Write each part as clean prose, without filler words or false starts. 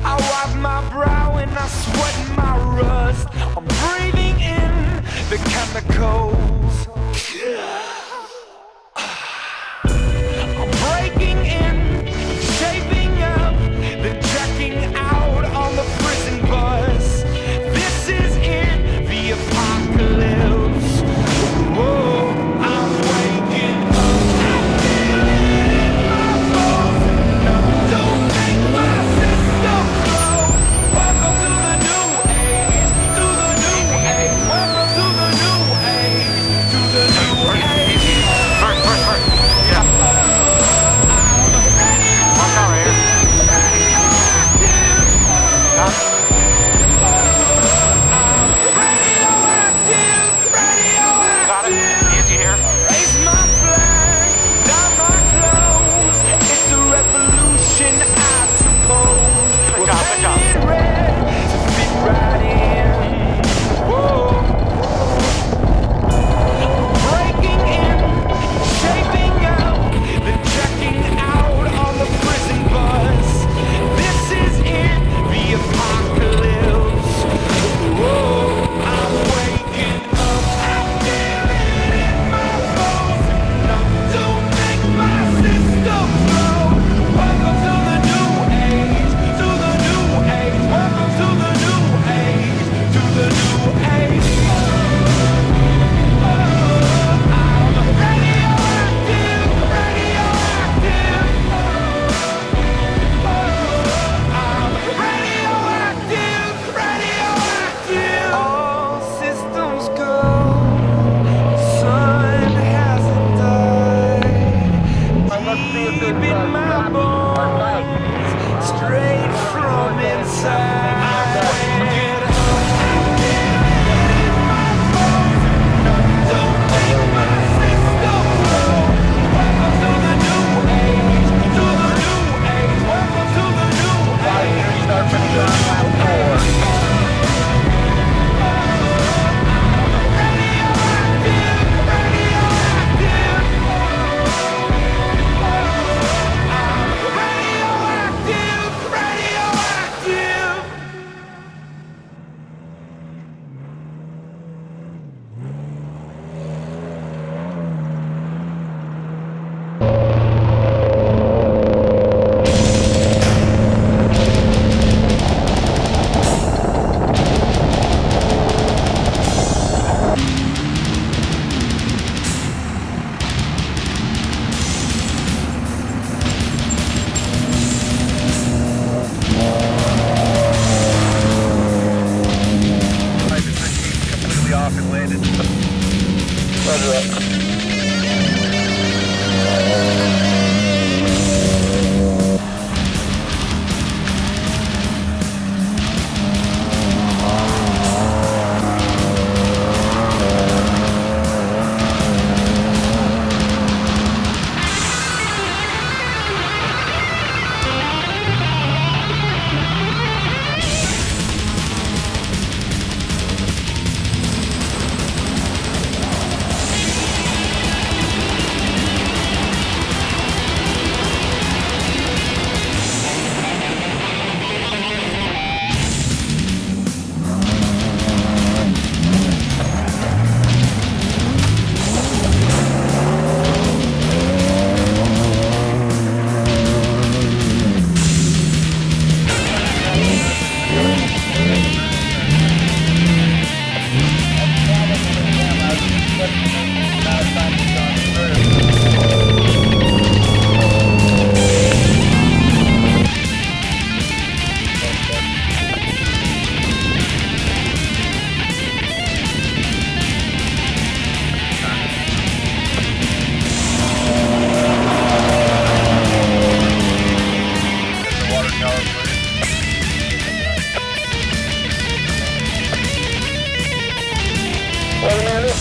I wipe my brow and I sweat my rust. I'm breathing in the chemicals. I'm breaking in, shaping up, then checking out on the prison bus. This is it, the apocalypse. Whoa, I'm waking up. I feel it in my bones. Enough to make my system blow. Welcome to the new age, to the new age. Welcome to the new age, to the new age.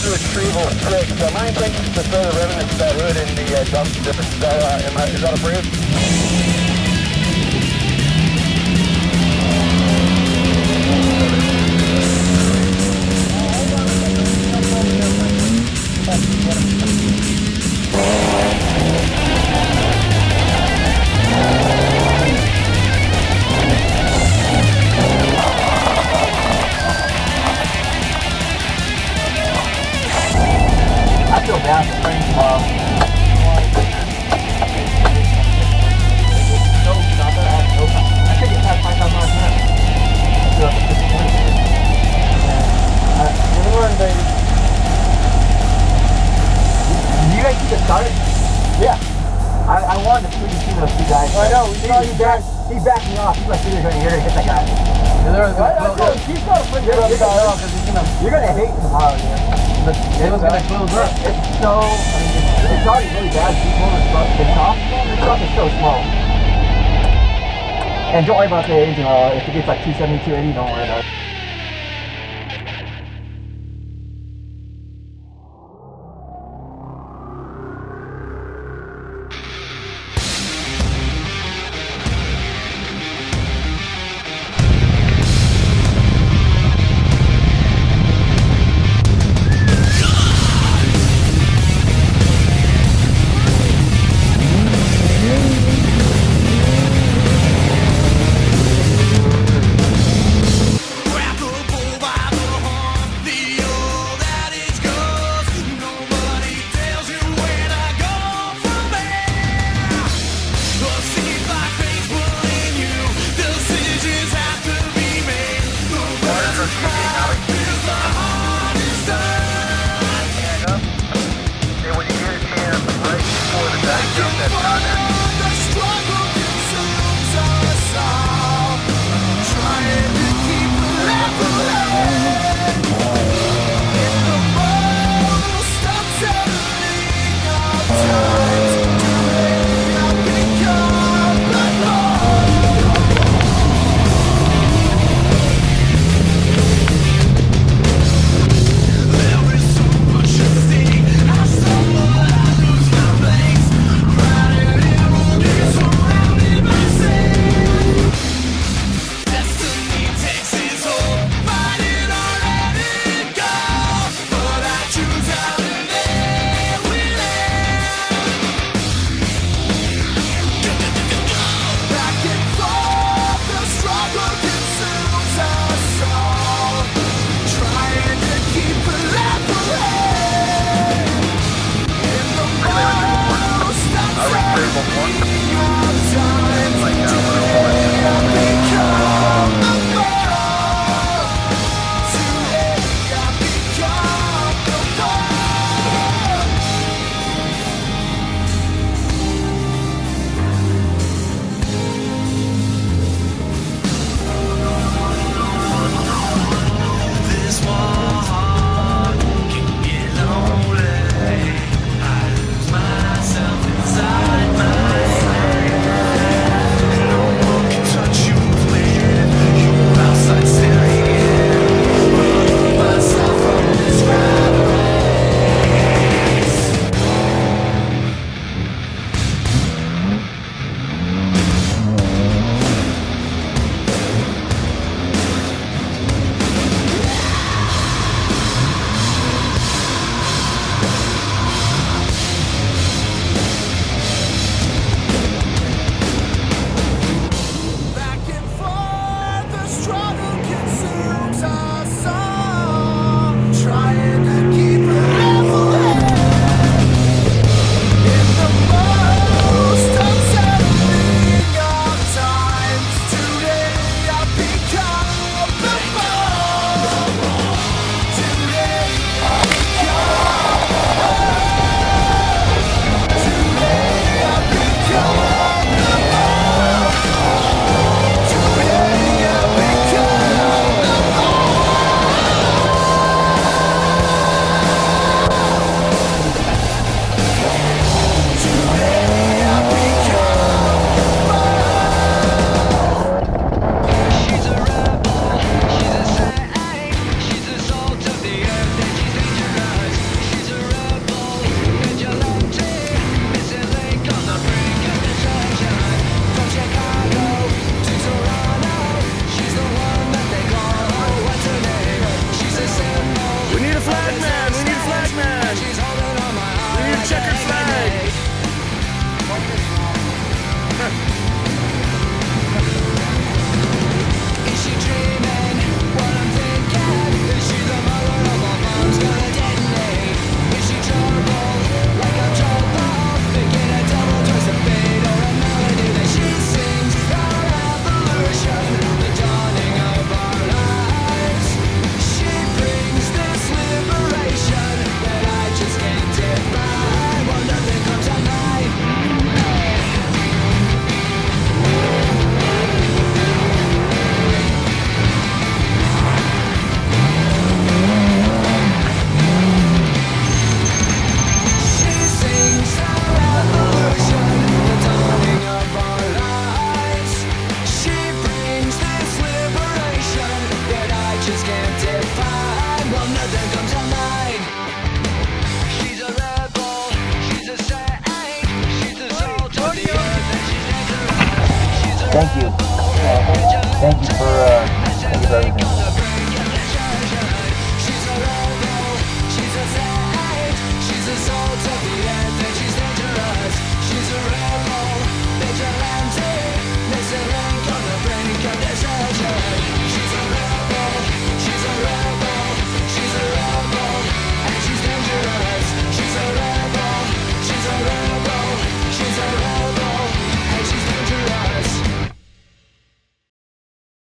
Retrieval 6. My intention is to throw the remnants of that hood in the dumpster. Is that approved? He backed me off. He's like, you're gonna hit that guy. He's got a pretty good you're gonna hate tomorrow, yeah. But it was gonna close up. It's so, I mean, it's already really bad. The top is so small. And don't worry about the age, if it gets like 270, 280, don't worry about it.